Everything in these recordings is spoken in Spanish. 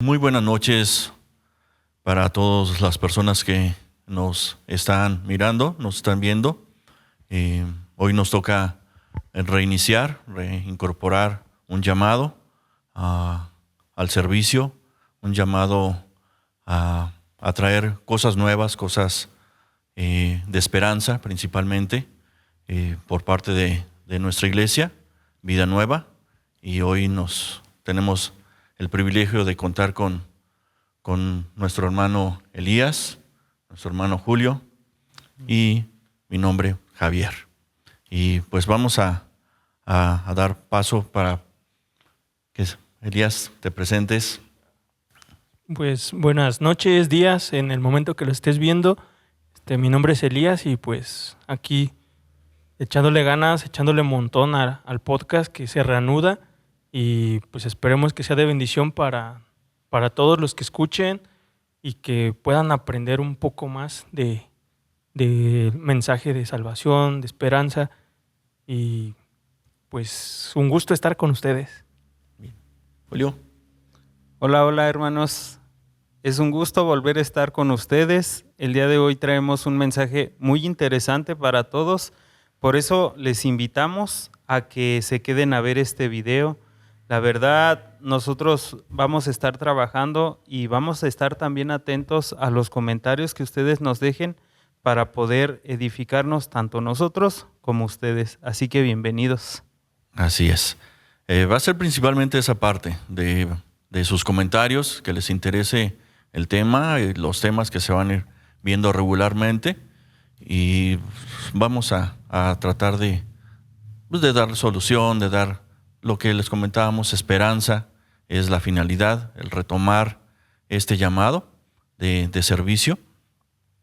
Muy buenas noches para todas las personas que nos están mirando, nos están viendo. Hoy nos toca reincorporar un llamado al servicio, un llamado a traer cosas nuevas, cosas de esperanza principalmente por parte de nuestra iglesia, Vida Nueva. Y hoy tenemos el privilegio de contar con nuestro hermano Elías, nuestro hermano Julio y mi nombre Javier. Y pues vamos a dar paso para que Elías te presentes. Pues buenas noches, días, en el momento que lo estés viendo. Mi nombre es Elías y pues aquí echándole ganas, echándole montón al podcast que se reanuda y pues esperemos que sea de bendición para todos los que escuchen y que puedan aprender un poco más de mensaje de salvación, de esperanza, y pues un gusto estar con ustedes. Julio. Hola hermanos, es un gusto volver a estar con ustedes. El día de hoy traemos un mensaje muy interesante para todos, por eso les invitamos a que se queden a ver este video. La verdad, nosotros vamos a estar trabajando y vamos a estar también atentos a los comentarios que ustedes nos dejen para poder edificarnos tanto nosotros como ustedes. Así que bienvenidos. Así es. Va a ser principalmente esa parte de sus comentarios, que les interese el tema, los temas que se van a ir viendo regularmente, y vamos a tratar de dar solución, de dar lo que les comentábamos, esperanza. Es la finalidad, el retomar este llamado de servicio,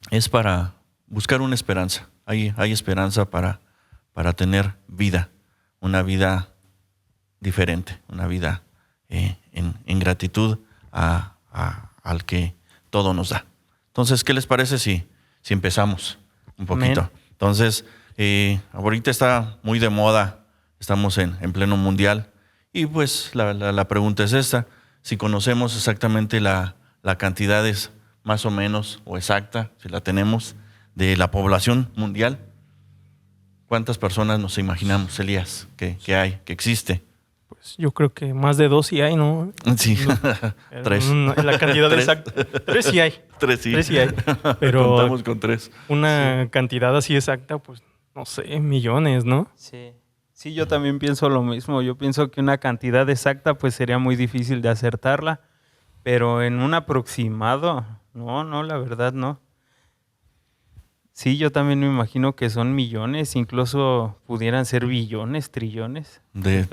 es para buscar una esperanza. Hay esperanza para tener vida, una vida diferente, una vida en gratitud al que todo nos da. Entonces, ¿qué les parece si empezamos un poquito? Amén. Entonces, ahorita está muy de moda, estamos en pleno mundial, y pues la pregunta es esta: si conocemos exactamente la cantidad más o menos, o exacta, si la tenemos, de la población mundial. ¿Cuántas personas nos imaginamos, Elías, que hay, que existe? Pues yo creo que más de 2 sí hay, ¿no? Sí, No, 3. La cantidad ¿Tres? exacta. 3 sí hay. 3 sí. 3 sí hay. Pero contamos con 3. una cantidad así exacta, pues no sé, millones, ¿no? Sí, yo también pienso lo mismo. Yo pienso que una cantidad exacta pues sería muy difícil de acertarla, pero en un aproximado, no, la verdad no. Sí, yo también me imagino que son millones, incluso pudieran ser billones, trillones de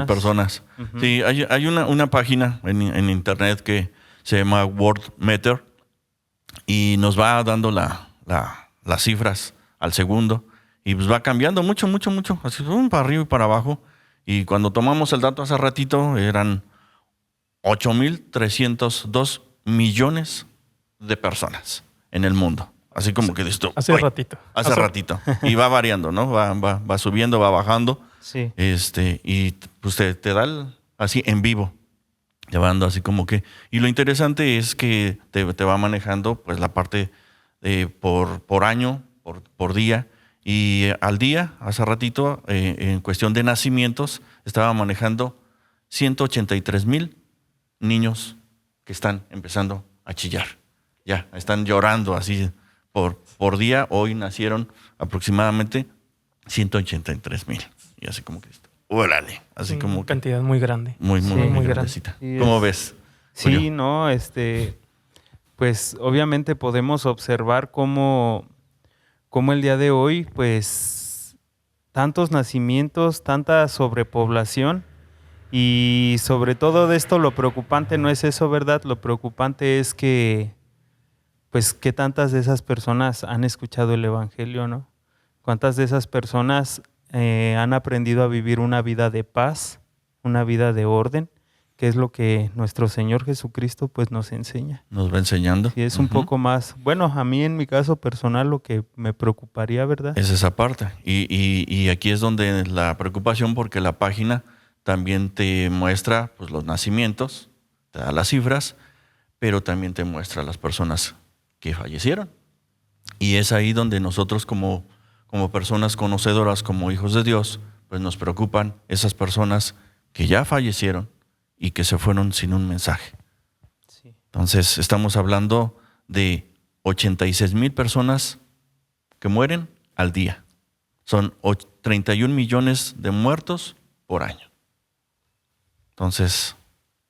personas. Uh-huh. Sí, hay una página en internet que se llama World Meter y nos va dando las cifras al segundo, y pues va cambiando mucho, así para arriba y para abajo. Y cuando tomamos el dato hace ratito, eran 8,302 millones de personas en el mundo. Así como que esto. Hace ratito. Hace ratito. Y va variando, ¿no? Va subiendo, va bajando. Sí. Y pues te da así en vivo. Te va dando así como que. Y lo interesante es que te va manejando pues la parte por año, por día. Y al día, hace ratito, en cuestión de nacimientos, estaba manejando 183,000 niños que están empezando a chillar. Ya, están llorando así por día. Hoy nacieron aproximadamente 183,000. Y así como que esto. ¡Órale! Así como una cantidad muy grande. Muy grande. grandecita. Sí, ¿Cómo ves? Sí, Julio? no, pues obviamente podemos observar cómo el día de hoy, pues, tantos nacimientos, tanta sobrepoblación, y sobre todo de esto lo preocupante no es eso, ¿verdad? Lo preocupante es que, pues, ¿qué tantas de esas personas han escuchado el Evangelio, no? ¿Cuántas de esas personas han aprendido a vivir una vida de paz, una vida de orden, que es lo que nuestro Señor Jesucristo pues nos enseña? Nos va enseñando. Y es un poco más, bueno, a mí en mi caso personal lo que me preocuparía, ¿verdad? Es esa parte. Y aquí es donde la preocupación, porque la página también te muestra pues los nacimientos, te da las cifras, pero también te muestra a las personas que fallecieron. Y es ahí donde nosotros como personas conocedoras, como hijos de Dios, pues nos preocupan esas personas que ya fallecieron y que se fueron sin un mensaje. Sí. Entonces, estamos hablando de 86,000 personas que mueren al día. Son 31 millones de muertos por año. Entonces,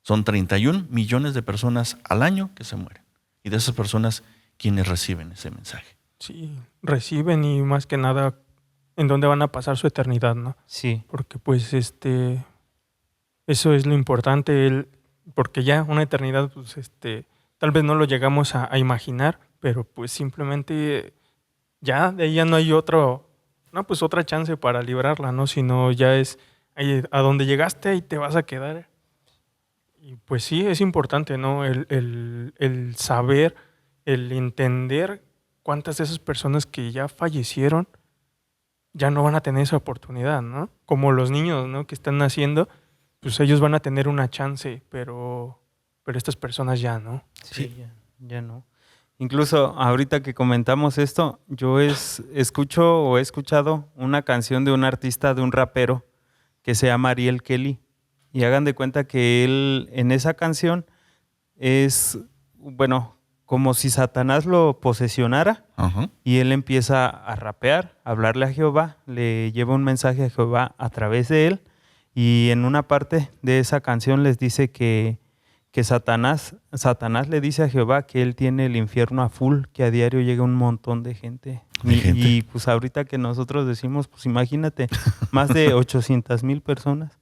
son 31 millones de personas al año que se mueren. Y de esas personas, ¿quiénes reciben ese mensaje? Sí, reciben y más que nada en dónde van a pasar su eternidad, ¿no? Sí. Porque pues eso es lo importante, porque ya una eternidad, pues tal vez no lo llegamos a imaginar, pero pues simplemente ya de ahí ya no hay otra chance para librarla, ¿no? Sino ya es ahí, a donde llegaste ahí te vas a quedar. Y pues sí, es importante, ¿no? El saber, el entender cuántas de esas personas que ya fallecieron ya no van a tener esa oportunidad, ¿no? Como los niños, ¿no? Que están naciendo, pues ellos van a tener una chance, pero estas personas ya no. Sí, ya no. Incluso ahorita que comentamos esto, yo he escuchado una canción de un artista, de un rapero, que se llama Ariel Kelly. Y hagan de cuenta que él en esa canción es, bueno, como si Satanás lo posesionara. Ajá. Y él empieza a rapear, a hablarle a Jehová, le lleva un mensaje a Jehová a través de él. Y en una parte de esa canción les dice que Satanás le dice a Jehová que él tiene el infierno a full, que a diario llega un montón de gente. Y pues ahorita que nosotros decimos, pues imagínate, más de 800,000 personas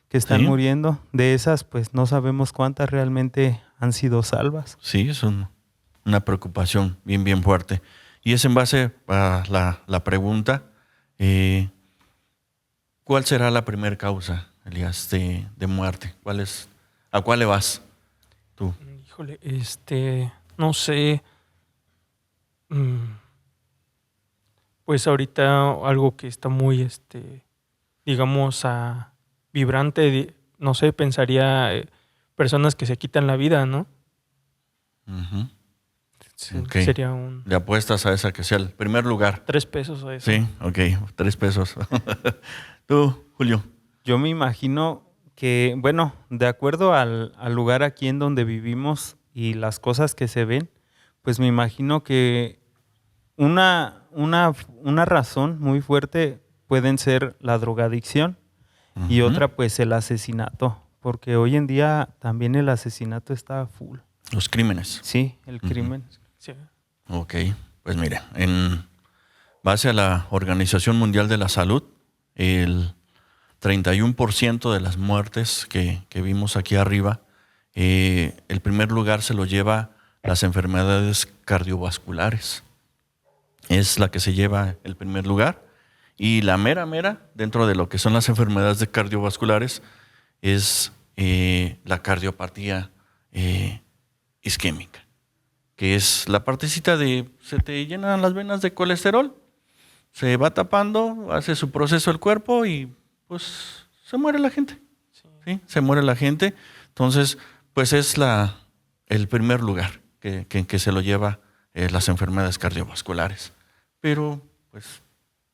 que están muriendo. De esas, pues no sabemos cuántas realmente han sido salvas. Sí, es una preocupación bien, bien fuerte. Y es en base a la pregunta, ¿cuál será la primera causa, Elías, de muerte? ¿A cuál le vas tú? Híjole, no sé. Pues ahorita algo que está muy, digamos, vibrante, no sé, pensaría personas que se quitan la vida, ¿no? Uh-huh. Sí, Okay. sería ¿Le apuestas a esa que sea el primer lugar? 3 pesos a eso. Sí, ok, 3 pesos. Tú, Julio. Yo me imagino que, bueno, de acuerdo al lugar aquí en donde vivimos y las cosas que se ven, pues me imagino que una razón muy fuerte pueden ser la drogadicción y otra pues el asesinato, porque hoy en día también el asesinato está full. Los crímenes. Sí, el crimen. Sí. Ok, pues mire, en base a la Organización Mundial de la Salud, el 31% de las muertes que vimos aquí arriba, el primer lugar se lo lleva las enfermedades cardiovasculares. Es la que se lleva el primer lugar. Y la mera, dentro de lo que son las enfermedades cardiovasculares, es la cardiopatía isquémica, que es la partecita se te llenan las venas de colesterol, se va tapando, hace su proceso el cuerpo y pues se muere la gente. ¿Sí? Se muere la gente. Entonces, pues es el primer lugar que se lo lleva las enfermedades cardiovasculares. Pero, pues,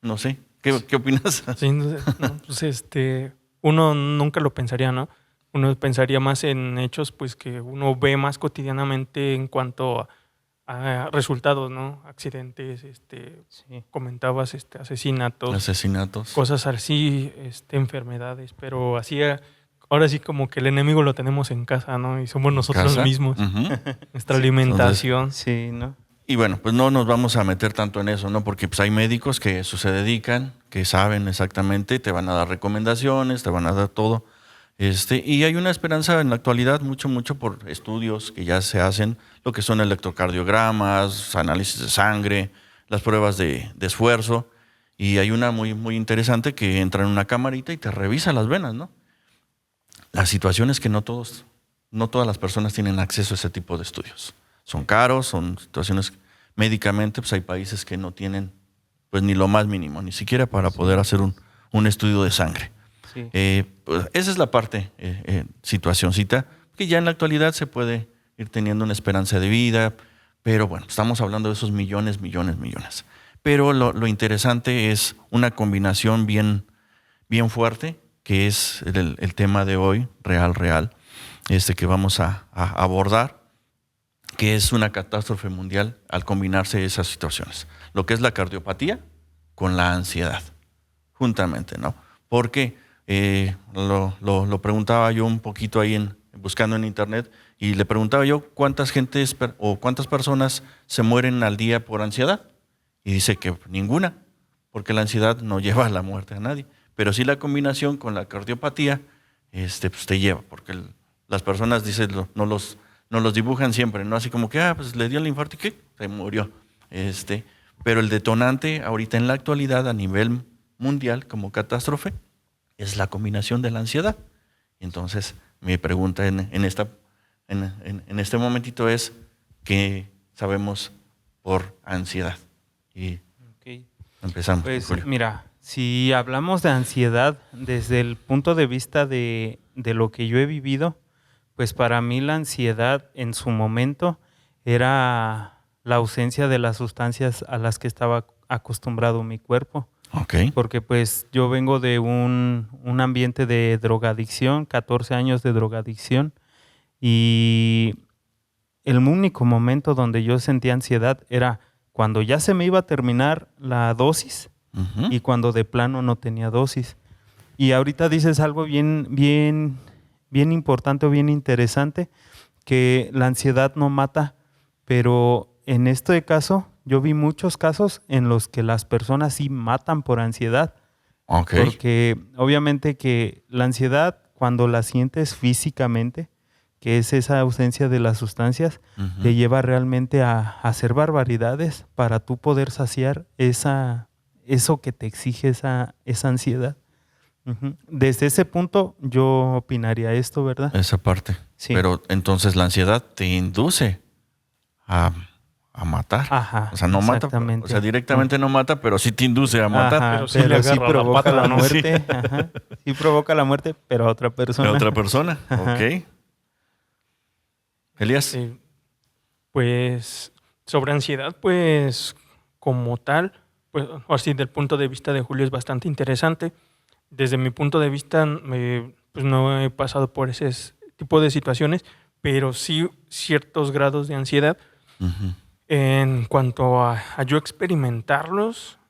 no sé. ¿Qué opinas? Sí, no, pues uno nunca lo pensaría, ¿no? Uno pensaría más en hechos pues que uno ve más cotidianamente en cuanto a resultados, ¿no? Accidentes, Sí. comentabas, asesinatos, cosas así, enfermedades, pero así ahora sí como que el enemigo lo tenemos en casa, ¿no? Y somos nosotros mismos. Uh-huh. Nuestra alimentación. Sí, ¿no? Y bueno, pues no nos vamos a meter tanto en eso, ¿no? Porque pues hay médicos que eso se dedican, que saben exactamente, te van a dar recomendaciones, te van a dar todo. Y hay una esperanza en la actualidad, mucho por estudios que ya se hacen, lo que son electrocardiogramas, análisis de sangre, las pruebas de esfuerzo. Y hay una muy, muy interesante que entra en una camarita y te revisa las venas, ¿no? La situación es que no todas las personas tienen acceso a ese tipo de estudios. Son caros, son situaciones médicamente, pues hay países que no tienen pues ni lo más mínimo, ni siquiera para poder hacer un estudio de sangre. Sí. Pues esa es la parte, situacioncita, que ya en la actualidad se puede ir teniendo una esperanza de vida, pero bueno, estamos hablando de esos millones. Pero lo interesante es una combinación bien fuerte, que es el tema de hoy, real, que vamos a abordar, que es una catástrofe mundial al combinarse esas situaciones. Lo que es la cardiopatía con la ansiedad, juntamente, ¿no? Porque lo preguntaba yo un poquito ahí buscando en internet, y le preguntaba yo cuántas personas se mueren al día por ansiedad. Y dice que ninguna, porque la ansiedad no lleva a la muerte a nadie. Pero sí la combinación con la cardiopatía pues te lleva, porque las personas, dicen, no los dibujan siempre, ¿no? Así como que, pues le dio el infarto y ¿qué? Se murió. Pero el detonante ahorita en la actualidad a nivel mundial como catástrofe es la combinación de la ansiedad. Entonces, mi pregunta en este momentito es, ¿qué sabemos por ansiedad? Y empezamos. Pues Julio. mira, si hablamos de ansiedad desde el punto de vista de lo que yo he vivido, pues para mí la ansiedad en su momento era la ausencia de las sustancias a las que estaba acostumbrado mi cuerpo. Okay. Porque pues yo vengo de un ambiente de drogadicción, 14 años de drogadicción, y el único momento donde yo sentía ansiedad era cuando ya se me iba a terminar la dosis y cuando de plano no tenía dosis. Y ahorita dices algo bien importante o bien interesante, que la ansiedad no mata, pero en este caso yo vi muchos casos en los que las personas sí matan por ansiedad. Okay. Porque obviamente que la ansiedad, cuando la sientes físicamente, que es esa ausencia de las sustancias, te lleva realmente a hacer barbaridades para tú poder saciar eso que te exige esa ansiedad. Desde ese punto yo opinaría esto, ¿verdad? Esa parte. Sí. Pero entonces la ansiedad te induce a matar. Ajá, o sea, no mata. O sea, directamente no mata, pero sí te induce a matar. Ajá, pero sí pero le sí agarra la provoca pata, la ¿no? muerte. Ajá. Sí provoca la muerte, pero a otra persona. De otra persona. Ajá. Ok. Elías. Pues sobre ansiedad, pues como tal, pues así del punto de vista de Julio es bastante interesante. Desde mi punto de vista, pues no he pasado por ese tipo de situaciones, pero sí ciertos grados de ansiedad. En cuanto a yo experimentarlos,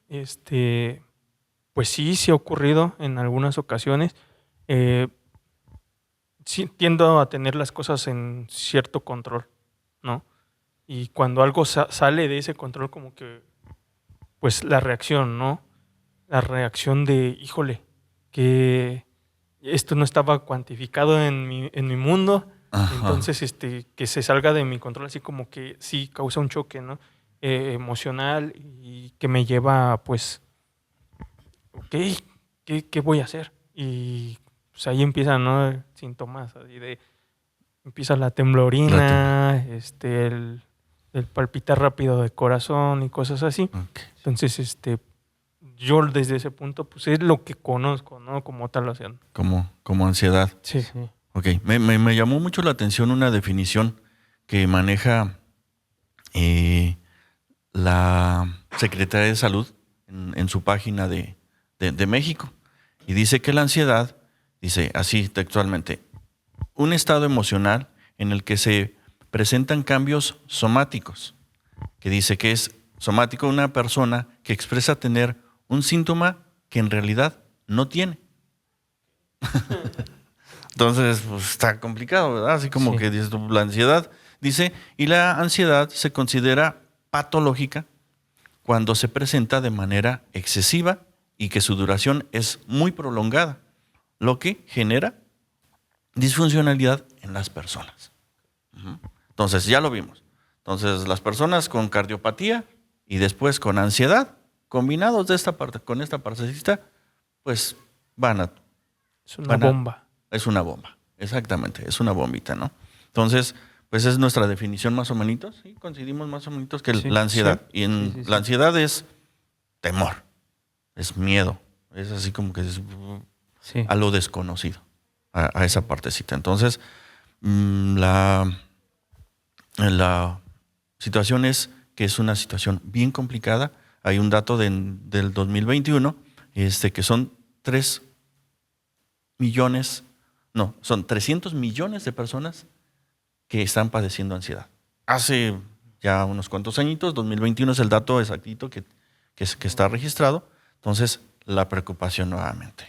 pues sí ha ocurrido en algunas ocasiones. Sí, tiendo a tener las cosas en cierto control, ¿no? Y cuando algo sale de ese control, como que, pues la reacción, ¿no? La reacción de, híjole, que esto no estaba cuantificado en mi mundo. Ajá. Entonces, que se salga de mi control, así como que sí causa un choque, ¿no? Emocional, y que me lleva, pues, ok, ¿qué voy a hacer? Y pues ahí empiezan, ¿no? Síntomas, así empieza la temblorina, el palpitar rápido de corazón y cosas así. Okay. Entonces, yo desde ese punto, pues es lo que conozco, ¿no? Como tal, o sea. Como ansiedad. Sí. Ok. Me llamó mucho la atención una definición que maneja la Secretaría de Salud en su página de México. Y dice que la ansiedad, dice así textualmente, un estado emocional en el que se presentan cambios somáticos, que dice que es somático una persona que expresa tener un síntoma que en realidad no tiene. Entonces, pues, está complicado, ¿verdad? Así como Sí. que dices tú, la ansiedad, dice, y la ansiedad se considera patológica cuando se presenta de manera excesiva y que su duración es muy prolongada, lo que genera disfuncionalidad en las personas. Entonces, ya lo vimos. Entonces, las personas con cardiopatía y después con ansiedad, combinados de esta parte con esta partecita, pues Es una bomba. Es una bomba, exactamente, es una bombita, ¿no? Entonces, pues es nuestra definición más o menos, ¿sí? Coincidimos más o menos que Sí, la ansiedad. sí. Y Sí. la ansiedad es temor, es miedo, es así como que es Sí. a lo desconocido, a esa partecita. Entonces, La situación es que es una situación bien complicada. Hay un dato del 2021 que son 300 millones de personas que están padeciendo ansiedad. Hace ya unos cuantos añitos, 2021 es el dato exactito que está registrado. Entonces, la preocupación nuevamente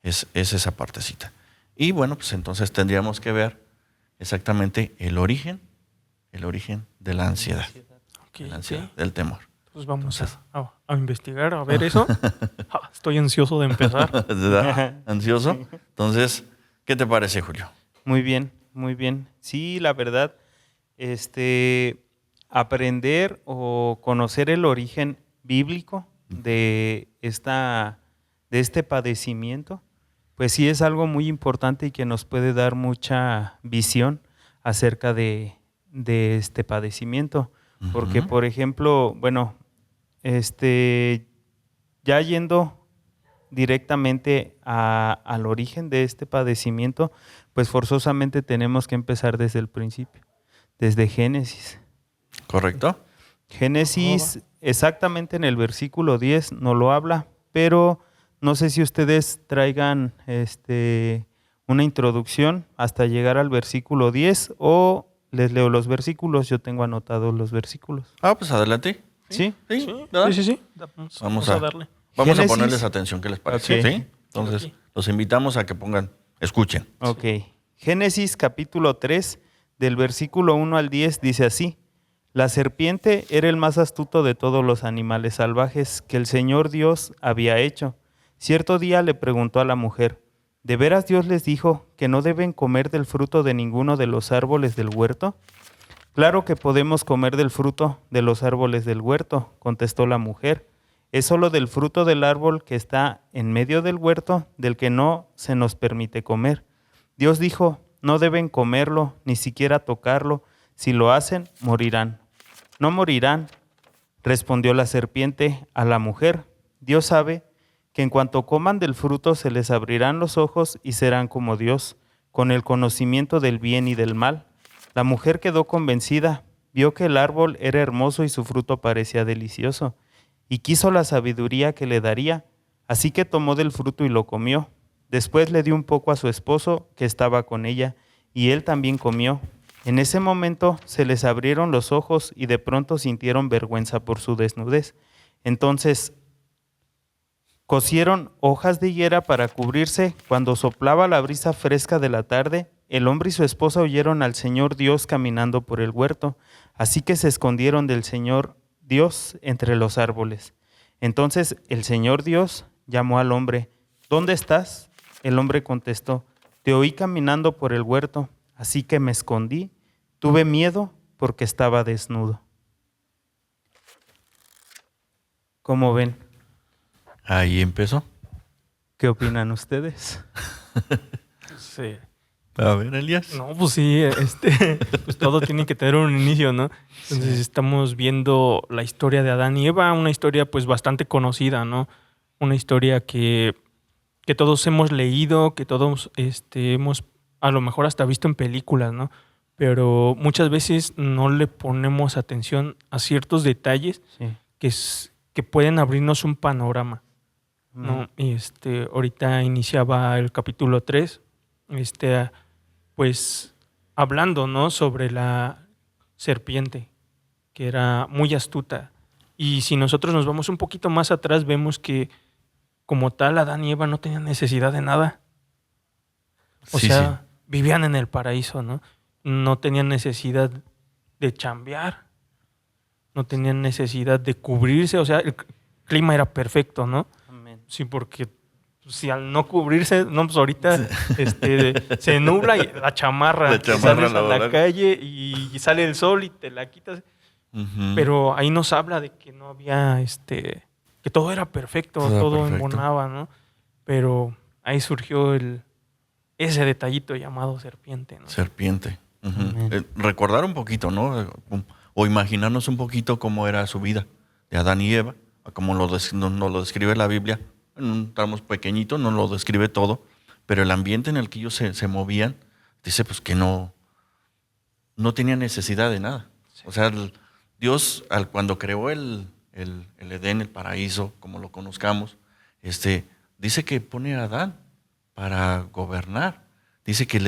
es esa partecita. Y bueno, pues entonces tendríamos que ver exactamente el origen de la ansiedad, Okay, la ansiedad, ok. del temor. Pues vamos a investigar, a ver eso. Estoy ansioso de empezar. ¿Verdad? ¿Ansioso? Entonces, ¿qué te parece, Julio? Muy bien, muy bien. Sí, la verdad, aprender o conocer el origen bíblico de este padecimiento, pues sí es algo muy importante y que nos puede dar mucha visión acerca de este padecimiento. Porque, por ejemplo, bueno, ya yendo directamente al origen de este padecimiento, pues forzosamente tenemos que empezar desde el principio, desde Génesis. ¿Correcto? Génesis, exactamente en el versículo 10 no lo habla, pero no sé si ustedes traigan una introducción hasta llegar al versículo 10 o les leo los versículos, yo tengo anotados los versículos. Pues adelante. ¿Sí? ¿verdad? Sí. Vamos a darle. Vamos Génesis. a ponerles atención, ¿qué les parece? Ok. ¿Sí? Entonces, los invitamos a que escuchen. Ok. Génesis capítulo 3, del versículo 1 al 10, dice así: La serpiente era el más astuto de todos los animales salvajes que el Señor Dios había hecho. Cierto día le preguntó a la mujer: ¿de veras Dios les dijo que no deben comer del fruto de ninguno de los árboles del huerto? Claro que podemos comer del fruto de los árboles del huerto, contestó la mujer. Es solo del fruto del árbol que está en medio del huerto del que no se nos permite comer. Dios dijo: no deben comerlo, ni siquiera tocarlo. Si lo hacen, morirán. No morirán, respondió la serpiente a la mujer. Dios sabe que en cuanto coman del fruto se les abrirán los ojos y serán como Dios, con el conocimiento del bien y del mal. La mujer quedó convencida, vio que el árbol era hermoso y su fruto parecía delicioso, y quiso la sabiduría que le daría, así que tomó del fruto y lo comió. Después le dio un poco a su esposo que estaba con ella, y él también comió. En ese momento se les abrieron los ojos y de pronto sintieron vergüenza por su desnudez. Entonces cosieron hojas de higuera para cubrirse. Cuando soplaba la brisa fresca de la tarde, el hombre y su esposa oyeron al Señor Dios caminando por el huerto, así que se escondieron del Señor Dios entre los árboles. Entonces el Señor Dios llamó al hombre: ¿dónde estás? El hombre contestó: te oí caminando por el huerto, así que me escondí. Tuve miedo porque estaba desnudo. ¿Cómo ven? Ahí empezó. ¿Qué opinan ustedes? Sí. A ver, Elías. No, pues sí, pues todo tiene que tener un inicio, ¿no? Entonces estamos viendo la historia de Adán y Eva, una historia pues bastante conocida, ¿no? Una historia que todos hemos leído, que todos hemos a lo mejor hasta visto en películas, ¿no? Pero muchas veces no le ponemos atención a ciertos detalles Sí. que pueden abrirnos un panorama, ¿no? Ahorita iniciaba el capítulo 3, pues hablando, ¿no? Sobre la serpiente, que era muy astuta. Y si nosotros nos vamos un poquito más atrás, vemos que como tal Adán y Eva no tenían necesidad de nada. O sea, vivían en el paraíso, ¿no? No tenían necesidad de chambear, no tenían necesidad de cubrirse, o sea, el clima era perfecto, ¿no? Amén. Sí, porque si al no cubrirse, no, pues ahorita se nubla y la chamarra, La chamarra sales a la laboral. calle y sale el sol y te la quitas. Ujú. Pero ahí nos habla de que no había, que todo era perfecto, Todo era todo perfecto. embonaba, ¿no? Pero ahí surgió ese detallito llamado serpiente, ¿no? Serpiente. Ujú. Amén. Recordar un poquito, ¿no? O imaginarnos un poquito cómo era su vida de Adán y Eva, como nos lo describe la Biblia. En un tramo pequeñito, no lo describe todo, pero el ambiente en el que ellos se movían, dice pues que no no tenía necesidad de nada. Sí. O sea, Dios, cuando creó el Edén, el paraíso, como lo conozcamos, dice que pone a Adán para gobernar. Dice que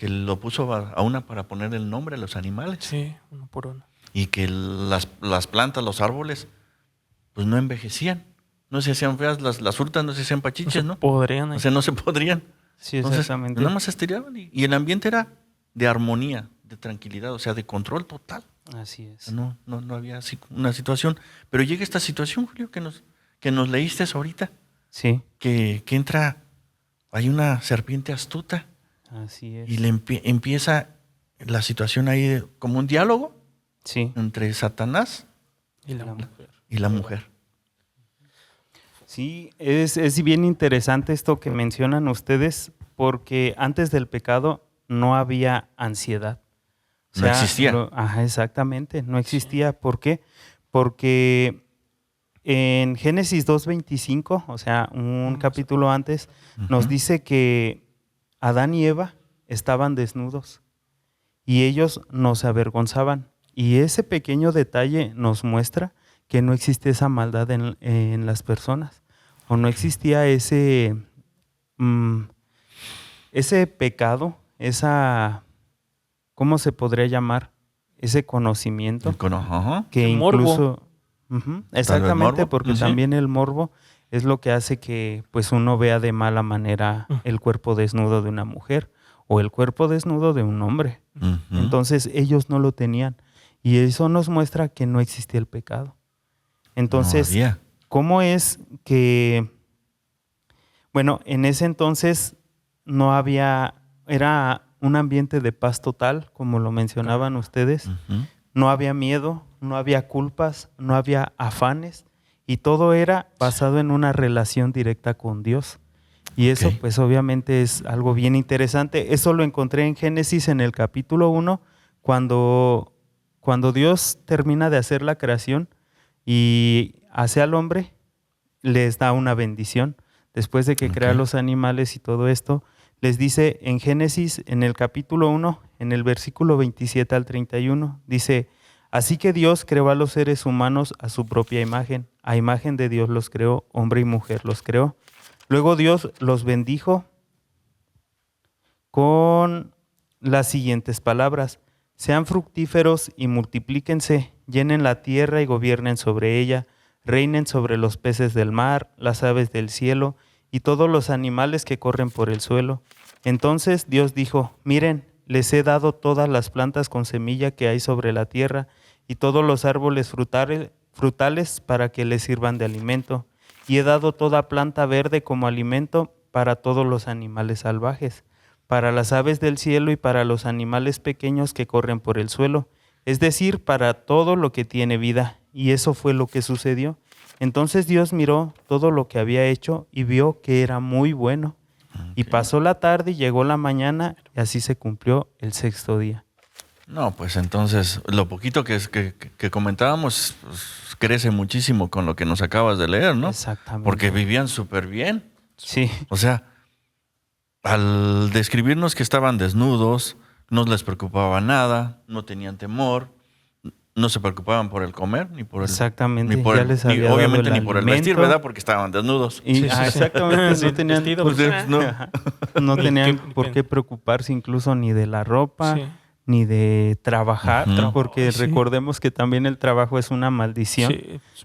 lo puso a una para poner el nombre a los animales. Sí, uno por uno. Y que las plantas, los árboles, pues no envejecían. No se hacían feas, las frutas no se hacían pachiches, ¿no? Podrían. O sea, no se podrían. Sí, exactamente. Entonces, nada más se estiraban y el ambiente era de armonía, de tranquilidad, o sea, de control total. Así es. No había así una situación. Pero llega esta situación, Julio, que nos leíste ahorita. Sí. Que entra, hay una serpiente astuta. Así es. Y le empieza la situación ahí como un diálogo. Sí. Entre Satanás y la mujer. Y la mujer. Sí, es bien interesante esto que mencionan ustedes, porque antes del pecado no había ansiedad. O sea, no existía. Exactamente, no existía. ¿Por qué? Porque en Génesis 2:25, o sea, un capítulo antes, nos dice que Adán y Eva estaban desnudos y ellos no se avergonzaban. Y ese pequeño detalle nos muestra que no existe esa maldad en las personas, o no existía ese pecado, ¿cómo se podría llamar? Ese conocimiento que el incluso... morbo. Exactamente, porque también el morbo es lo que hace que pues uno vea de mala manera el cuerpo desnudo de una mujer o el cuerpo desnudo de un hombre. Entonces ellos no lo tenían. Y eso nos muestra que no existía el pecado. Entonces, ¿cómo es que, bueno, en ese entonces no había, era un ambiente de paz total, como lo mencionaban ustedes, no había miedo, no había culpas, no había afanes, y todo era basado en una relación directa con Dios. Y eso, pues obviamente es algo bien interesante. Eso lo encontré en Génesis en el capítulo 1, cuando Dios termina de hacer la creación y hace al hombre, les da una bendición. Después de que crea los animales y todo esto, les dice en Génesis, en el capítulo 1, en el versículo 27 al 31, dice: así que Dios creó a los seres humanos a su propia imagen. A imagen de Dios los creó, hombre y mujer los creó. Luego Dios los bendijo con las siguientes palabras: sean fructíferos y multiplíquense, llenen la tierra y gobiernen sobre ella, reinen sobre los peces del mar, las aves del cielo y todos los animales que corren por el suelo. Entonces Dios dijo: miren, les he dado todas las plantas con semilla que hay sobre la tierra y todos los árboles frutales para que les sirvan de alimento, y he dado toda planta verde como alimento para todos los animales salvajes, para las aves del cielo y para los animales pequeños que corren por el suelo, es decir, para todo lo que tiene vida. Y eso fue lo que sucedió. Entonces Dios miró todo lo que había hecho y vio que era muy bueno. Y pasó la tarde y llegó la mañana, y así se cumplió el sexto día. No, pues entonces lo poquito que comentábamos pues, crece muchísimo con lo que nos acabas de leer, ¿no? Exactamente. Porque vivían súper bien. Sí. O sea, al describirnos que estaban desnudos, no les preocupaba nada, no tenían temor, no se preocupaban por el comer, ni por el... Exactamente, ni por ya les había obviamente dado ni por el vestir, ¿verdad? Porque estaban desnudos. Y, exactamente, no tenían, no tenían por qué preocuparse incluso ni de la ropa, ni de trabajar, porque recordemos que también el trabajo es una maldición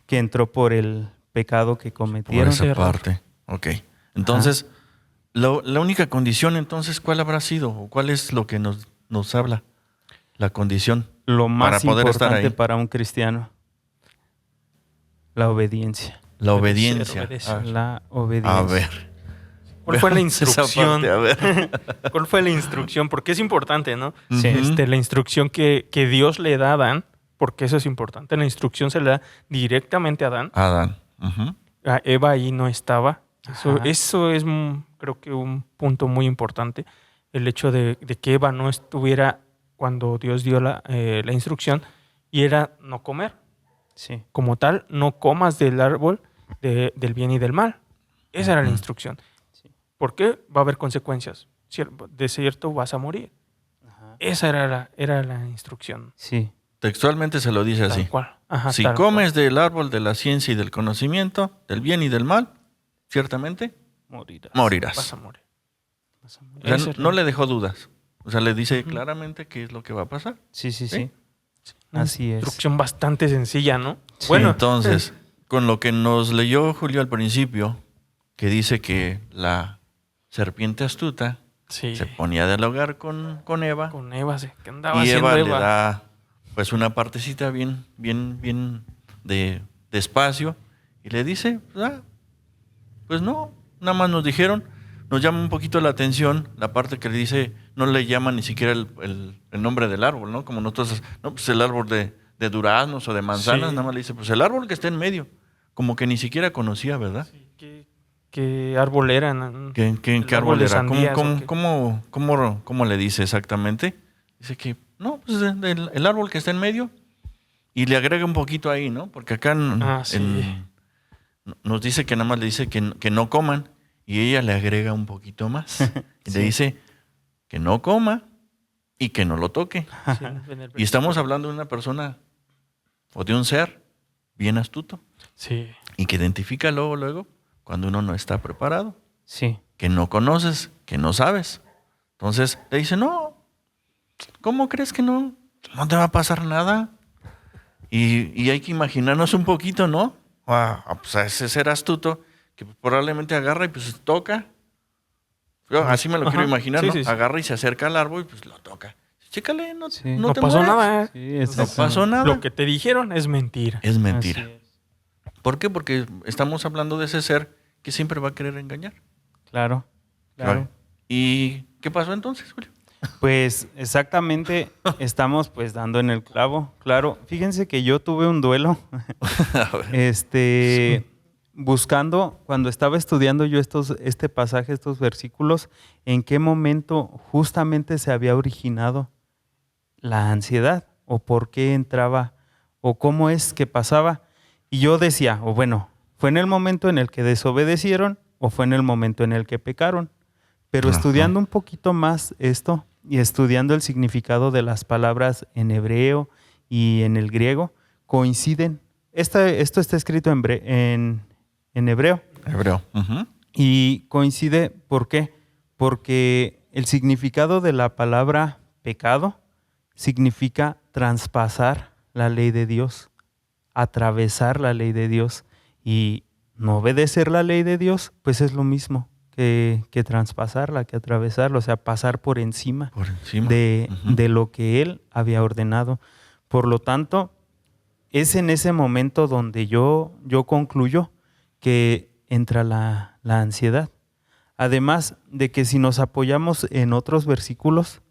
que entró por el pecado que cometieron. Por esa parte, ok. Entonces, la única condición entonces, ¿cuál habrá sido? ¿O cuál es lo que nos habla? La condición lo más para poder importante estar ahí. Para un cristiano: la obediencia. La obediencia. La obediencia. A ver. ¿Cuál fue la instrucción? Parte, a ver. ¿Cuál fue la instrucción? Porque es importante, ¿no? Sí. La instrucción que Dios le da a Adán, porque eso es importante. La instrucción se le da directamente a Adán. Adán. A Eva ahí no estaba. Eso es, creo que, un punto muy importante. El hecho de que Eva no estuviera cuando Dios dio la instrucción, y era no comer. Sí. Como tal, no comas del árbol del bien y del mal. Esa era la instrucción. ¿Por qué? Va a haber consecuencias. De cierto vas a morir. Esa era la instrucción. Sí. Textualmente se lo dice así. Tal cual. Ajá, Si tal comes del árbol de la ciencia y del conocimiento, del bien y del mal, ciertamente cual. Morirás. morirás. Vas a morir. Vas a morir. O sea, Esa es no la- le dejó dudas. O sea, le dice Ujú. claramente qué es lo que va a pasar. Sí, sí, ¿Sí? sí. una Así es. instrucción bastante sencilla, ¿no? Sí. Bueno, Entonces, con lo que nos leyó Julio al principio, que dice que la serpiente astuta sí. se ponía a dialogar con Eva Con Eva, sí, que andaba y haciendo Eva le Eva. da pues una partecita bien de espacio y le dice, pues no, nada más nos dijeron, nos llama un poquito la atención la parte que le dice, no le llama ni siquiera el nombre del árbol, ¿no? Como nosotros, no, pues el árbol de duraznos o de manzanas, Sí. nada más le dice, pues el árbol que está en medio, como que ni siquiera conocía, ¿verdad? Sí, ¿qué árbol era? ¿No? ¿Qué El árbol de era? sandías, ¿o qué? ¿Cómo le dice exactamente? Dice que, no, pues el árbol que está en medio y le agrega un poquito ahí, ¿no? Porque acá Sí. nos dice que nada más le dice que no coman y ella le agrega un poquito más. Y le Sí. dice que no coma y que no lo toque. Sí, en el Y estamos hablando de una persona o de un ser bien astuto Sí. y que identifica luego cuando uno no está preparado, Sí. que no conoces, que no sabes. Entonces le dice, no, ¿cómo crees que no? No te va a pasar nada. Y hay que imaginarnos un poquito, ¿no? Pues a ese ser astuto que probablemente agarra y pues toca. Yo así me lo quiero Ajá. imaginar, Sí, ¿no? sí, sí. Agarra y se acerca al árbol y pues lo toca. Chécale, no, Sí. no No te pasó mueras. nada, ¿eh? Sí, No exactamente. pasó nada. Lo que te dijeron es mentira. Es mentira. Así es. ¿Por qué? Porque estamos hablando de ese ser que siempre va a querer engañar. Claro. Claro. ¿Y qué pasó entonces, Julio? Pues exactamente estamos pues dando en el clavo. Claro, fíjense que yo tuve un duelo A ver. buscando, cuando estaba estudiando yo este pasaje, estos versículos, en qué momento justamente se había originado la ansiedad o por qué entraba o cómo es que pasaba. Y yo decía, o bueno, ¿fue en el momento en el que desobedecieron o fue en el momento en el que pecaron? Pero Ajá. estudiando un poquito más esto y estudiando el significado de las palabras en hebreo y en el griego, coinciden. Esto está escrito en hebreo Hebreo. Ujú. y coincide, ¿por qué? Porque el significado de la palabra pecado significa traspasar la ley de Dios, atravesar la ley de Dios, y no obedecer la ley de Dios, pues es lo mismo que traspasarla, que atravesarla, o sea, pasar por encima Por encima. de Ujú. lo que Él había ordenado. Por lo tanto, es en ese momento donde yo concluyo que entra la ansiedad. Además de que si nos apoyamos en otros versículos,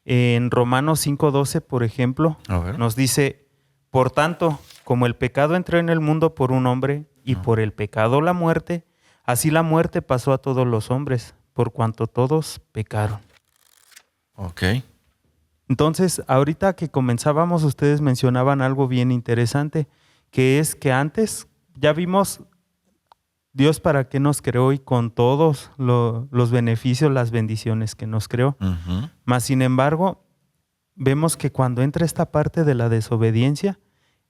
en Romanos 5:12, por ejemplo, A ver. nos dice, por tanto, como el pecado entró en el mundo por un hombre y No. por el pecado la muerte, así la muerte pasó a todos los hombres, por cuanto todos pecaron. Ok. Entonces, ahorita que comenzábamos, ustedes mencionaban algo bien interesante, que es que antes ya vimos Dios para qué nos creó y con todos los beneficios, las bendiciones que nos creó. Ujú. Mas, sin embargo, vemos que cuando entra esta parte de la desobediencia,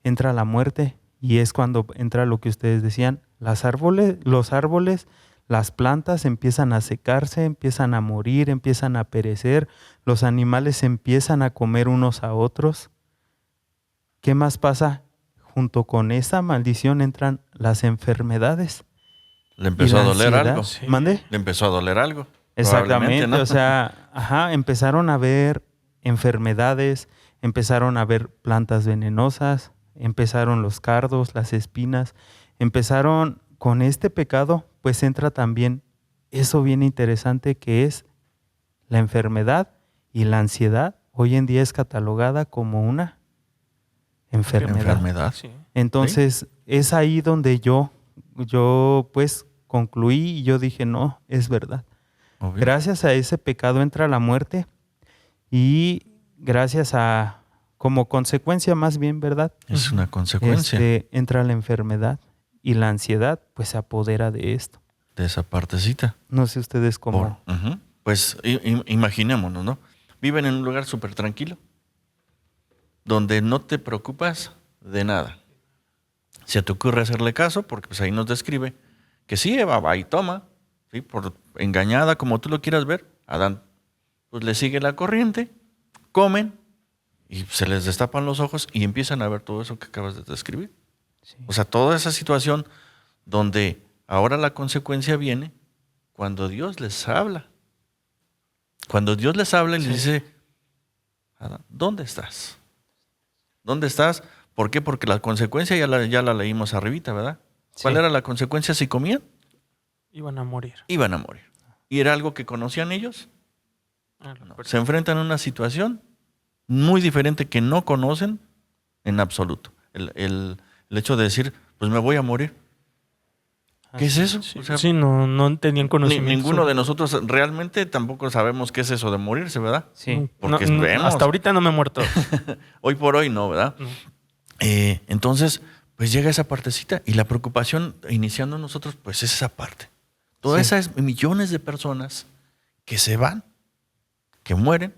entra la muerte y es cuando entra lo que ustedes decían, los árboles, las plantas empiezan a secarse, empiezan a morir, empiezan a perecer, los animales empiezan a comer unos a otros. ¿Qué más pasa? Junto con esa maldición entran las enfermedades. Le empezó y a la doler ansiedad. algo. Sí. ¿Mande? Le empezó a doler algo. Exactamente, Probablemente, ¿no? o sea, empezaron a haber enfermedades, empezaron a haber plantas venenosas, empezaron los cardos, las espinas, empezaron con este pecado, pues entra también eso bien interesante que es la enfermedad, y la ansiedad hoy en día es catalogada como una enfermedad. Sí. Entonces, es ahí donde yo pues concluí y yo dije, no, es verdad. Obvio. Gracias a ese pecado entra la muerte y gracias a, como consecuencia más bien, ¿verdad? Es una consecuencia Entra la enfermedad y la ansiedad pues se apodera de esto. de esa partecita. No sé ustedes cómo. Ujú. Pues imaginémonos, ¿no? viven en un lugar súper tranquilo, donde no te preocupas de nada. Se te ocurre hacerle caso, porque pues ahí nos describe que sí, Eva va y toma, ¿sí? Por engañada, como tú lo quieras ver. Adán pues le sigue la corriente, comen y se les destapan los ojos y empiezan a ver todo eso que acabas de describir. Sí. O sea, toda esa situación donde ahora la consecuencia viene cuando Dios les habla. Cuando Dios les habla y les dice, Adán, ¿dónde estás? ¿Dónde estás? ¿Por qué? Porque la consecuencia ya la leímos arribita, ¿verdad? ¿Cuál Sí. era la consecuencia si comían? Iban a morir. Iban a morir. ¿Y era algo que conocían ellos? No. Se enfrentan a una situación muy diferente que no conocen en absoluto. El hecho de decir, pues me voy a morir. ¿Qué es eso? Sí, O sea, sí, no tenían conocimiento. ninguno de nosotros realmente tampoco sabemos qué es eso de morirse, ¿verdad? Sí. Porque vemos. Hasta ahorita no me he muerto. Hoy por hoy no, ¿verdad? No. Entonces, pues llega esa partecita y la preocupación iniciando nosotros, pues es esa parte. Todas esas millones de personas que se van, que mueren,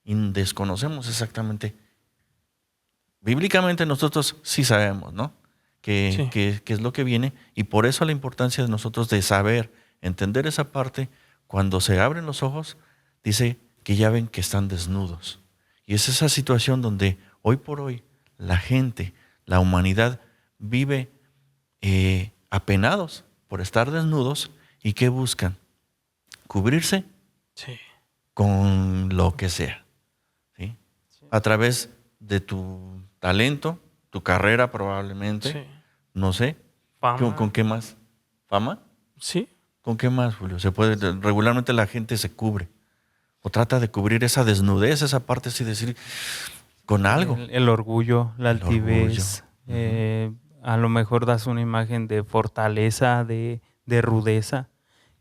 y desconocemos exactamente. Bíblicamente nosotros sí sabemos, ¿no? Sí. Que es lo que viene, y por eso la importancia de nosotros de saber, entender esa parte. Cuando se abren los ojos, dice que ya ven que están desnudos. Y es esa situación donde hoy por hoy la gente, la humanidad vive apenados por estar desnudos. ¿Y qué buscan? Cubrirse Sí. con lo que sea, ¿sí? A través de tu talento, tu carrera probablemente, Sí. no sé. Fama. ¿Con qué más? ¿Fama? Sí. ¿Con qué más, Julio? Regularmente la gente se cubre o trata de cubrir esa desnudez, esa parte así, decir, con algo. El orgullo, la El altivez. orgullo. A lo mejor das una imagen de fortaleza, de rudeza.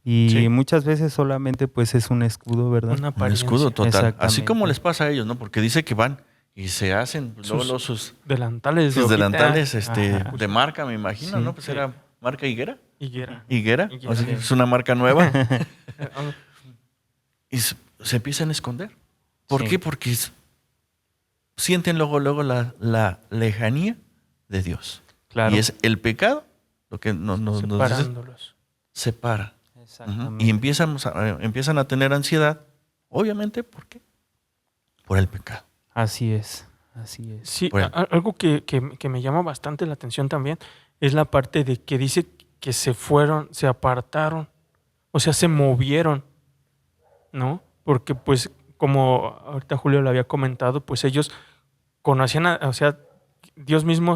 Y Sí. muchas veces solamente pues es un escudo, ¿verdad? Una Un apariencia. escudo total. Exactamente. Así como les pasa a ellos, ¿no? Porque dice que van y se hacen sus Delantales de sus hojita. delantales Ajá. de marca, me imagino, Sí. ¿no? Pues Sí. era marca Higuera. Higuera. Higuera. Higuera. O sea, Sí. es una marca nueva. Ah, Y se empiezan a esconder. ¿Por Sí. qué? Porque sienten luego la lejanía de Dios. Claro. Y es el pecado lo que nos dice, separándolos. separa. Exactamente. Y empiezan a tener ansiedad. Obviamente, ¿por qué? Por el pecado. Así es. Así es. Sí, Bueno. algo que me llama bastante la atención también es la parte de que dice que se fueron, se apartaron, o sea, se movieron, ¿no? Porque pues, como ahorita Julio lo había comentado, pues ellos conocían, o sea, Dios mismo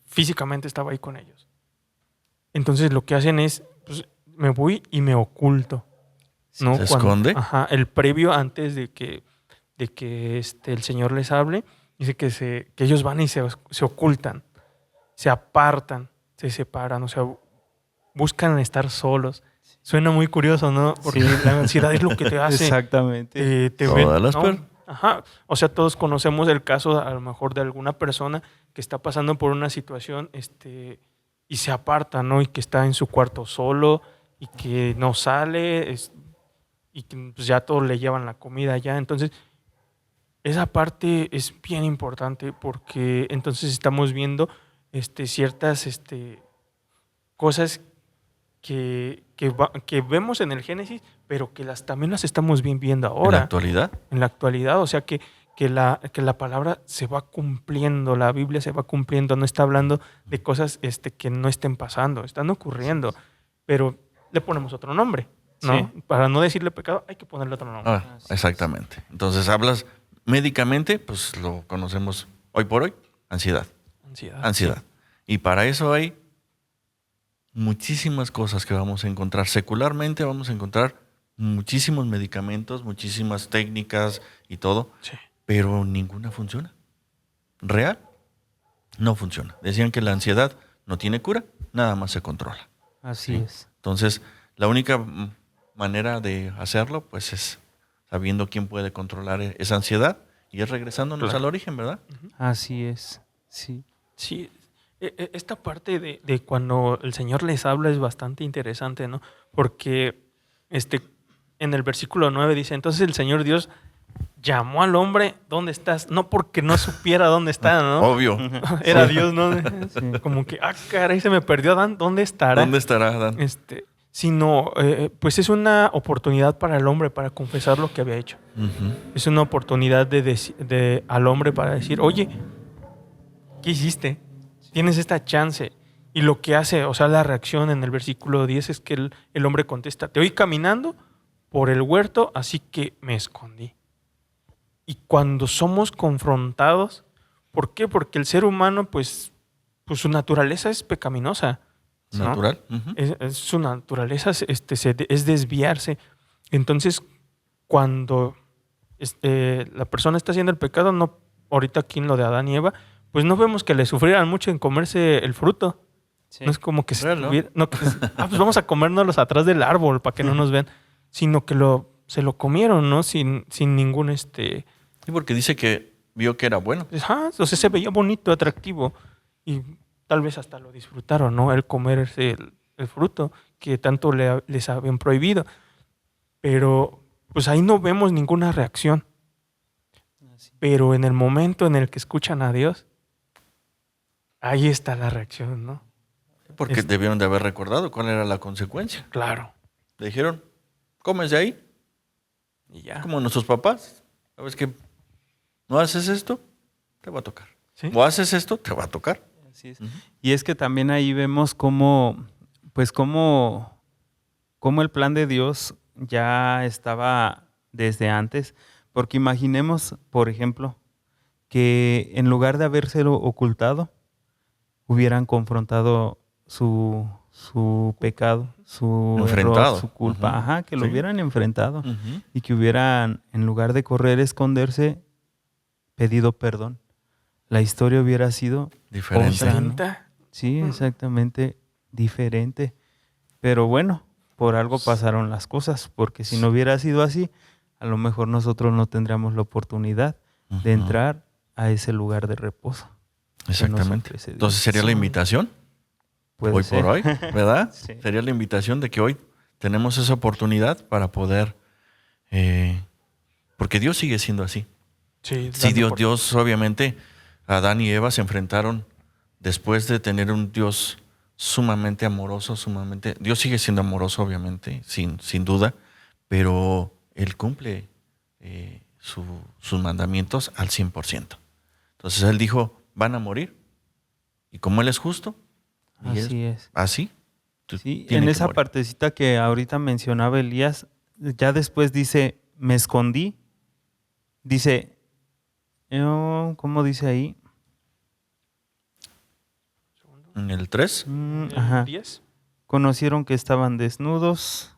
físicamente estaba ahí con ellos. Entonces lo que hacen es, pues, me voy y me oculto, ¿no? ¿Se esconde? Ajá, el previo antes de que el Señor les hable, dice que ellos van y se ocultan, se apartan, se separan, o sea, buscan estar solos. Suena muy curioso, ¿no? Porque la ansiedad es lo que te hace. Exactamente. Te Todas ven, las ¿no? Ajá. O sea, todos conocemos el caso a lo mejor de alguna persona que está pasando por una situación y se aparta, ¿no? Y que está en su cuarto solo y que no sale y que pues, ya todos le llevan la comida ya. Entonces, esa parte es bien importante porque entonces estamos viendo ciertas cosas que vemos en el Génesis, pero que también las estamos viendo En la ahora, actualidad. en la actualidad. O sea que la palabra se va cumpliendo, la Biblia se va cumpliendo, no está hablando de cosas que no estén pasando, están ocurriendo, pero le ponemos otro nombre, ¿no? Sí. Para no decirle pecado, hay que ponerle otro nombre. Ah, exactamente. Entonces hablas médicamente, pues lo conocemos hoy por hoy, ansiedad. Ansiedad. Y para eso hay muchísimas cosas que vamos a encontrar. Secularmente vamos a encontrar muchísimos medicamentos, muchísimas técnicas y todo, Sí. pero ninguna funciona. Real, no funciona. Decían que la ansiedad no tiene cura, nada más se controla. Así Sí. es. Entonces, la única manera de hacerlo, pues es sabiendo quién puede controlar esa ansiedad y es regresándonos Claro. al origen, ¿verdad? Así es. Sí. Sí, esta parte de cuando el Señor les habla es bastante interesante, ¿no? Porque en el versículo 9 dice, entonces el Señor Dios llamó al hombre, ¿dónde estás? No porque no supiera dónde está, ¿no? Obvio. Era Dios, ¿no? Como que, caray, se me perdió Adán, ¿dónde estará? ¿Dónde estará Adán? Sino, pues es una oportunidad para el hombre para confesar lo que había hecho. Ujú. Es una oportunidad al hombre para decir, oye, ¿qué hiciste? Tienes esta chance. Y lo que hace, o sea, la reacción en el versículo 10 es que el hombre contesta, te oí caminando por el huerto, así que me escondí. Y cuando somos confrontados, ¿por qué? Porque el ser humano, pues su naturaleza es pecaminosa, ¿no? Natural. Ujú. Su naturaleza es desviarse. Entonces, cuando la persona está haciendo el pecado, no, ahorita aquí en lo de Adán y Eva, pues no vemos que le sufrieran mucho en comerse el fruto. Sí. No es como que Real, ¿no? pues vamos a comérnoslos atrás del árbol para que no nos vean, sino que se lo comieron, ¿no? Sin ningún Sí, porque dice que vio que era bueno. Entonces se veía bonito, atractivo y tal vez hasta lo disfrutaron, ¿no? El comerse el fruto que tanto les habían prohibido. Pero pues ahí no vemos ninguna reacción. Pero en el momento en el que escuchan a Dios, ahí está la reacción, ¿no? Porque debieron de haber recordado cuál era la consecuencia. Claro. Le dijeron, comes de ahí. Y ya. Como nuestros papás. ¿Sabes qué? ¿No haces esto? Te va a tocar. ¿Sí? ¿O haces esto? Te va a tocar. Así es. Ujú. Y es que también ahí vemos cómo el plan de Dios ya estaba desde antes. Porque imaginemos, por ejemplo, que en lugar de habérselo ocultado, hubieran confrontado su pecado, su Enfrentado. error, su culpa. Ujú. Ajá, que lo Sí. hubieran enfrentado. Ujú. Y que hubieran, en lugar de correr, esconderse, pedido perdón. La historia hubiera sido Diferente. otra, ¿no? Distinta. Sí, exactamente diferente. Pero bueno, por algo pasaron las cosas, porque si no hubiera sido así, a lo mejor nosotros no tendríamos la oportunidad de Ujú. entrar a ese lugar de reposo. Exactamente. ofrece Dios. Entonces sería la Sí. invitación, Puede hoy ser. por hoy, ¿verdad? Sí. Sería la invitación de que hoy tenemos esa oportunidad para poder, porque Dios sigue siendo así. Sí, Sí, dando Dios obviamente, Adán y Eva se enfrentaron después de tener un Dios sumamente amoroso, Dios sigue siendo amoroso obviamente, sin duda, pero Él cumple sus mandamientos al 100%. Entonces Él dijo, van a morir, y como Él es justo, y Así es. así, Sí, tiene en que esa morir. partecita que ahorita mencionaba Elías, ya después dice, me escondí. Dice, ¿cómo dice ahí? En el 3, Ajá. 10. Conocieron que estaban desnudos.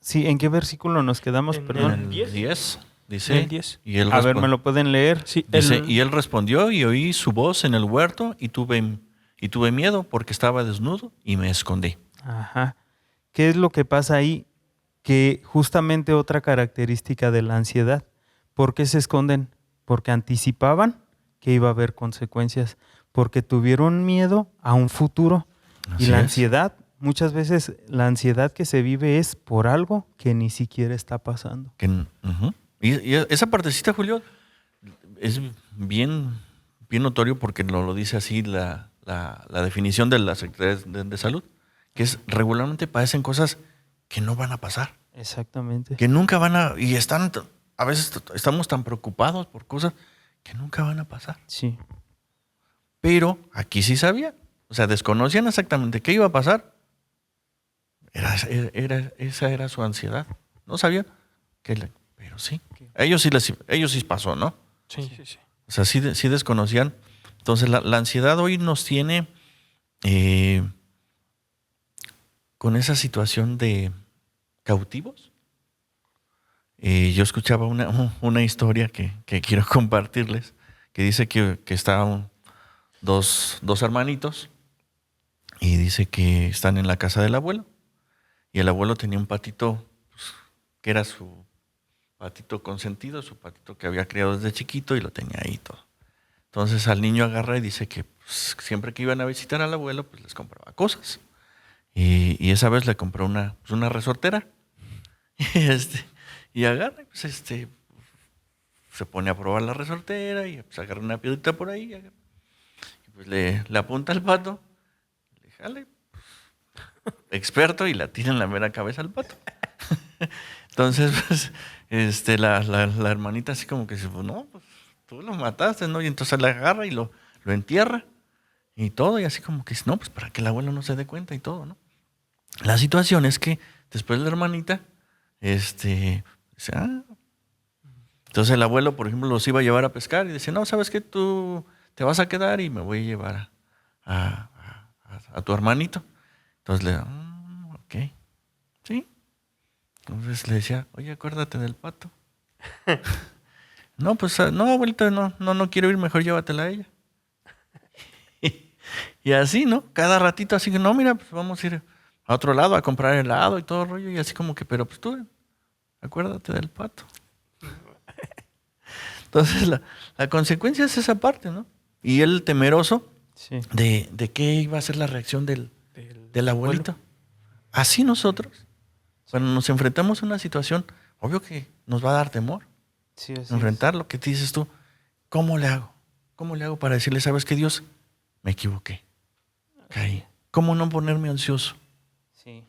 Sí, ¿en qué versículo nos quedamos? En Perdón. en el 10. 10 En dice, el 10. y él A ver, respon- ¿me lo pueden leer? Sí, dice, y él respondió y oí su voz en el huerto y tuve miedo porque estaba desnudo y me escondí. Ajá. ¿Qué es lo que pasa ahí? Que justamente otra característica de la ansiedad. ¿Por qué se esconden? Porque anticipaban que iba a haber consecuencias, porque tuvieron miedo a un futuro. Así Y la es. ansiedad, muchas veces la ansiedad que se vive es por algo que ni siquiera está pasando. Ujú. Y esa partecita, Julio, es bien notorio porque lo dice así la definición de la Secretaría de Salud, que es regularmente padecen cosas que no van a pasar, Exactamente. que nunca van a, y a veces estamos tan preocupados por cosas que nunca van a pasar. Sí. Pero aquí sí sabía, o sea, desconocían exactamente qué iba a pasar. Esa era su ansiedad. No sabían, pero sí. Ellos sí pasó, ¿no? Sí, sí, sí. O sea, sí desconocían. Entonces, la ansiedad hoy nos tiene con esa situación de cautivos. Yo escuchaba una historia que quiero compartirles, que dice que estaban dos hermanitos y dice que están en la casa del abuelo. Y el abuelo tenía un patito, pues, que era su patito consentido, su patito que había criado desde chiquito y lo tenía ahí todo. Entonces al niño agarra y dice que pues, siempre que iban a visitar al abuelo, pues les compraba cosas. Y esa vez le compró una resortera. Y agarra, pues se pone a probar la resortera y pues agarra una piedrita por ahí. Y pues le apunta al pato, le jale, pues, experto, y la tira en la mera cabeza al pato. Entonces, pues, la hermanita así como que dice, pues no, pues tú lo mataste, ¿no? Y entonces la agarra y lo entierra y todo, y así como que dice, no, pues para que el abuelo no se dé cuenta y todo, ¿no? La situación es que después la hermanita, dice, entonces el abuelo, por ejemplo, los iba a llevar a pescar y decía, no, ¿sabes qué? Tú te vas a quedar y me voy a llevar a tu hermanito. Entonces le ok, sí. Entonces le decía, oye, acuérdate del pato. No, pues, no, abuelita, no quiero ir, mejor llévatela a ella. Y así, ¿no? Cada ratito así que, no, mira, pues vamos a ir a otro lado a comprar helado y todo el rollo. Y así como que, pero pues tú, acuérdate del pato. Entonces la consecuencia es esa parte, ¿no? Y él temeroso Sí. de qué iba a ser la reacción del abuelito. Así nosotros, cuando nos enfrentamos a una situación, obvio que nos va a dar temor. Sí, así Enfrentar lo que te dices tú. ¿Cómo le hago? ¿Cómo le hago para decirle, sabes qué, Dios? Me equivoqué. Caí. ¿Cómo no ponerme ansioso? Sí.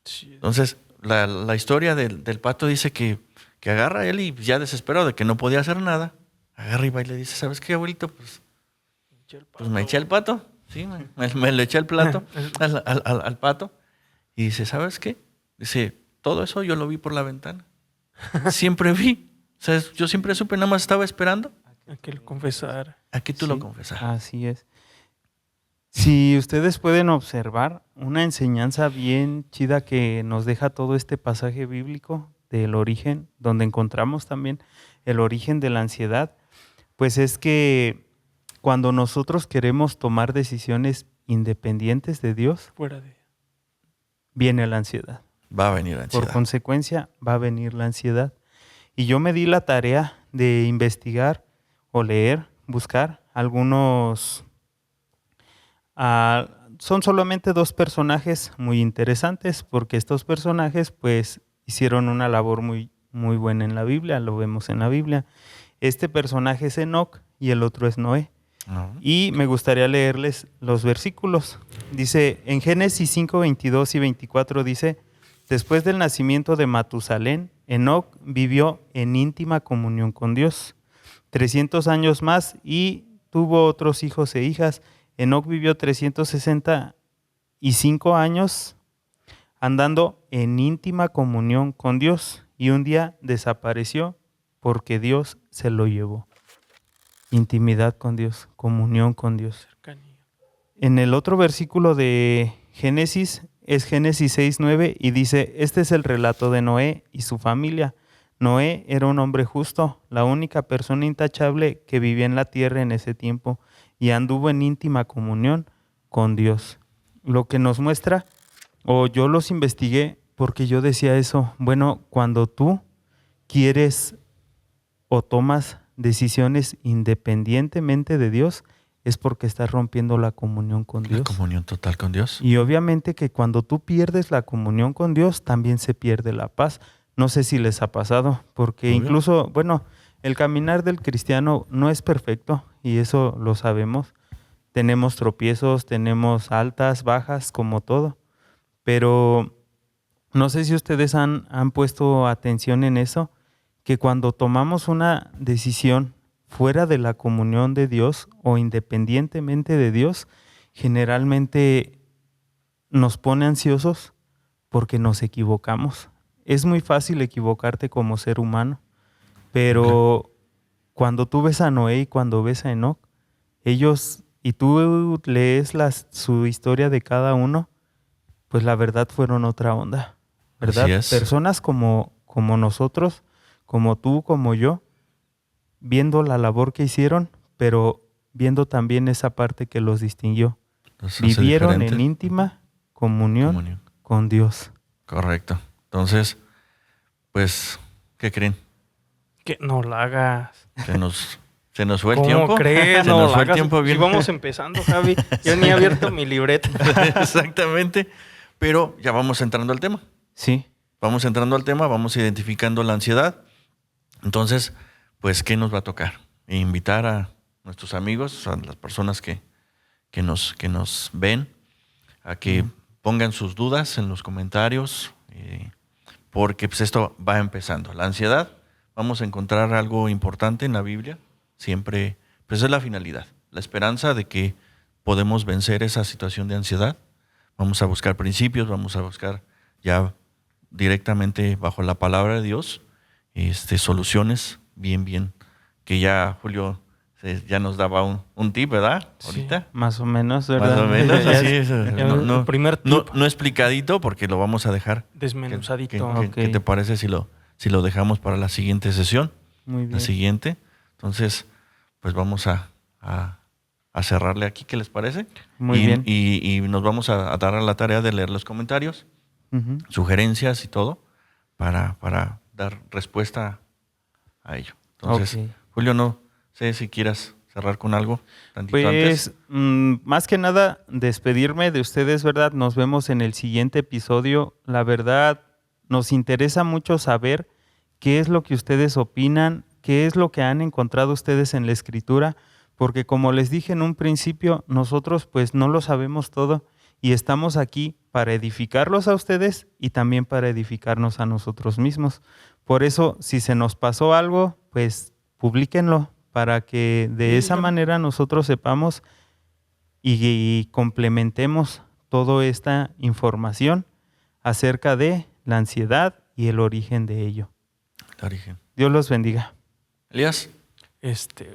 Sí. Entonces, la historia del pato dice que agarra a él y ya desesperado de que no podía hacer nada, agarra y va y le dice, ¿sabes qué, abuelito? Pues me eché el pato. Sí, me le eché el plato al pato. Y dice, ¿sabes qué? Dice, todo eso yo lo vi por la ventana. Siempre vi. O sea, yo siempre supe, nada más estaba esperando A que lo confesara. a que tú Sí. lo confesaras. Así es. Si ustedes pueden observar una enseñanza bien chida que nos deja todo este pasaje bíblico del origen, donde encontramos también el origen de la ansiedad, pues es que cuando nosotros queremos tomar decisiones independientes de Dios, Fuera de... viene la ansiedad. Va a venir la ansiedad. Por consecuencia, va a venir la ansiedad. Y yo me di la tarea de investigar o leer, buscar algunos... son solamente 2 personajes muy interesantes, porque estos personajes pues hicieron una labor muy, muy buena en la Biblia, lo vemos en la Biblia. Este personaje es Enoc y el otro es Noé. No. Y me gustaría leerles los versículos. Dice, en Génesis 5, 22 y 24 dice, después del nacimiento de Matusalén, Enoc vivió en íntima comunión con Dios 300 años más y tuvo otros hijos e hijas. Enoc vivió 365 años andando en íntima comunión con Dios y un día desapareció porque Dios se lo llevó. Intimidad con Dios, comunión con Dios. Cercanía. En el otro versículo de Génesis es Génesis 6:9 y dice, este es el relato de Noé y su familia. Noé era un hombre justo, la única persona intachable que vivía en la tierra en ese tiempo y anduvo en íntima comunión con Dios. Lo que nos muestra, o yo los investigué porque yo decía eso, bueno, cuando tú quieres o tomas decisiones independientemente de Dios, es porque estás rompiendo la comunión con Dios. La comunión total con Dios. Y obviamente que cuando tú pierdes la comunión con Dios, también se pierde la paz. No sé si les ha pasado, porque Obvio. incluso, bueno, el caminar del cristiano no es perfecto y eso lo sabemos. Tenemos tropiezos, tenemos altas, bajas, como todo. Pero no sé si ustedes han puesto atención en eso, que cuando tomamos una decisión fuera de la comunión de Dios o independientemente de Dios, generalmente nos pone ansiosos porque nos equivocamos. Es muy fácil equivocarte como ser humano, pero cuando tú ves a Noé y cuando ves a Enoc, ellos, y tú lees su historia de cada uno, pues la verdad fueron otra onda, ¿verdad? Así es. Personas como nosotros, como tú, como yo, viendo la labor que hicieron, pero viendo también esa parte que los distinguió. Los hace Vivieron en diferentes. íntima comunión con Dios. Correcto. Entonces, pues, ¿qué creen? Que no la hagas. Se nos fue el ¿Cómo tiempo. crees? Se No nos la fue el hagas. tiempo bien. Y vamos empezando, Javi. Yo ni he abierto mi libreta. Exactamente. Pero ya vamos entrando al tema. Sí. vamos entrando al tema, vamos identificando la ansiedad. Entonces, pues, ¿qué nos va a tocar? Invitar a nuestros amigos, a las personas que nos ven, a que pongan sus dudas en los comentarios, porque pues esto va empezando. La ansiedad, vamos a encontrar algo importante en la Biblia, siempre, pues es la finalidad, la esperanza de que podemos vencer esa situación de ansiedad. Vamos a buscar principios, vamos a buscar ya directamente bajo la palabra de Dios, soluciones bien, que ya Julio ya nos daba un tip, ¿verdad? Ahorita. Sí, más o menos, ¿verdad? Más o menos, así es. El primer tip. No explicadito porque lo vamos a dejar Desmenuzadito. ¿Qué te parece si lo dejamos para la siguiente sesión? Muy bien. La siguiente. Entonces, pues vamos a cerrarle aquí, ¿qué les parece? Muy bien. Y nos vamos a dar a la tarea de leer los comentarios, Ujú. sugerencias y todo, para dar respuesta a ello. Entonces, Ok. Julio, no sé si quieras cerrar con algo tantito antes. Pues, más que nada, despedirme de ustedes, ¿verdad? Nos vemos en el siguiente episodio. La verdad, nos interesa mucho saber qué es lo que ustedes opinan, qué es lo que han encontrado ustedes en la Escritura, porque como les dije en un principio, nosotros pues no lo sabemos todo y estamos aquí para edificarlos a ustedes y también para edificarnos a nosotros mismos. Por eso, si se nos pasó algo, pues publíquenlo para que de esa manera nosotros sepamos y complementemos toda esta información acerca de la ansiedad y el origen de ello. El origen. Dios los bendiga. Elías.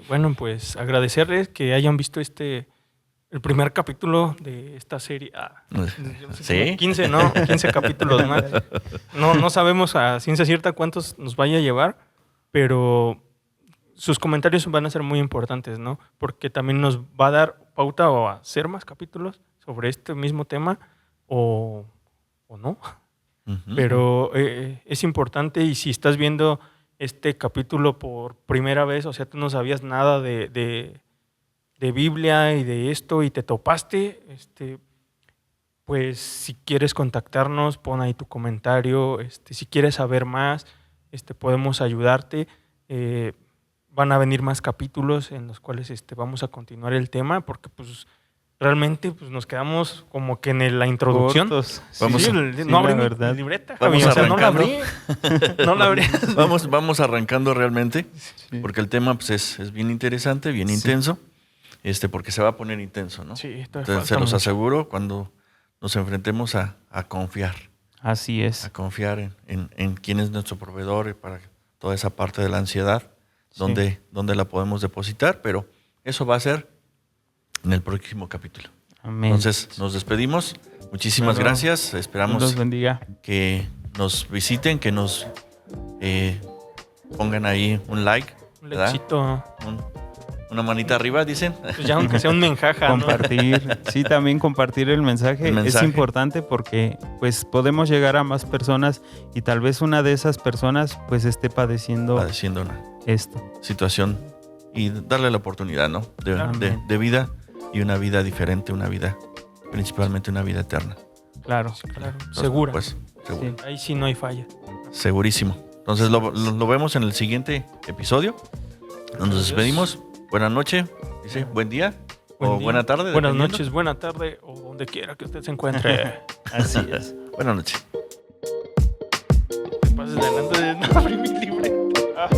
Bueno, pues agradecerles que hayan visto el primer capítulo de esta serie. ¿Sí? 15, ¿no? 15 capítulos más. No sabemos a ciencia cierta cuántos nos vaya a llevar, pero sus comentarios van a ser muy importantes, ¿no? Porque también nos va a dar pauta o a hacer más capítulos sobre este mismo tema o no. Ujú. Pero es importante, y si estás viendo este capítulo por primera vez, o sea, tú no sabías nada de Biblia y de esto y te topaste, pues si quieres contactarnos, pon ahí tu comentario. Si quieres saber más, podemos ayudarte. Van a venir más capítulos en los cuales vamos a continuar el tema, porque pues realmente pues, nos quedamos como que en la introducción. Cortos. Vamos Sí, a- no abrí la mi verdad. libreta, Vamos Javi, o sea, no la abrí. arrancando. No la abrí. Vamos arrancando realmente, Sí. porque el tema pues, es bien interesante, bien Sí. intenso, porque se va a poner intenso, ¿no? Sí, Entonces, se los aseguro cuando nos enfrentemos a confiar, Así es. a confiar en quién es nuestro proveedor para toda esa parte de la ansiedad, Sí. donde la podemos depositar, pero eso va a ser en el próximo capítulo. Amén. Entonces, nos despedimos. Muchísimas Bueno, gracias. Dios Esperamos los bendiga. que nos visiten, que nos pongan ahí un like, Un ¿verdad? lechito, Una manita arriba, dicen. pues ya aunque sea un menjaja, ¿no? Compartir, sí, también compartir el mensaje, El mensaje. es importante porque pues podemos llegar a más personas y tal vez una de esas personas pues esté padeciendo Padeciendo una esto. situación y darle la oportunidad, ¿no? Claro. De vida y una vida diferente, una vida, principalmente una vida eterna. Claro. Claro, segura. Pues, seguro. Sí. Ahí sí no hay falla. Segurísimo. Entonces lo vemos en el siguiente episodio. Nos Adiós. despedimos. Buenas noches. Dice, buen día. Buen o día. buena tarde. Buenas dependiendo. noches, buena tarde o donde quiera que usted se encuentre. Así es. Buenas noches. Te pases adelante de no abrí mi libreta.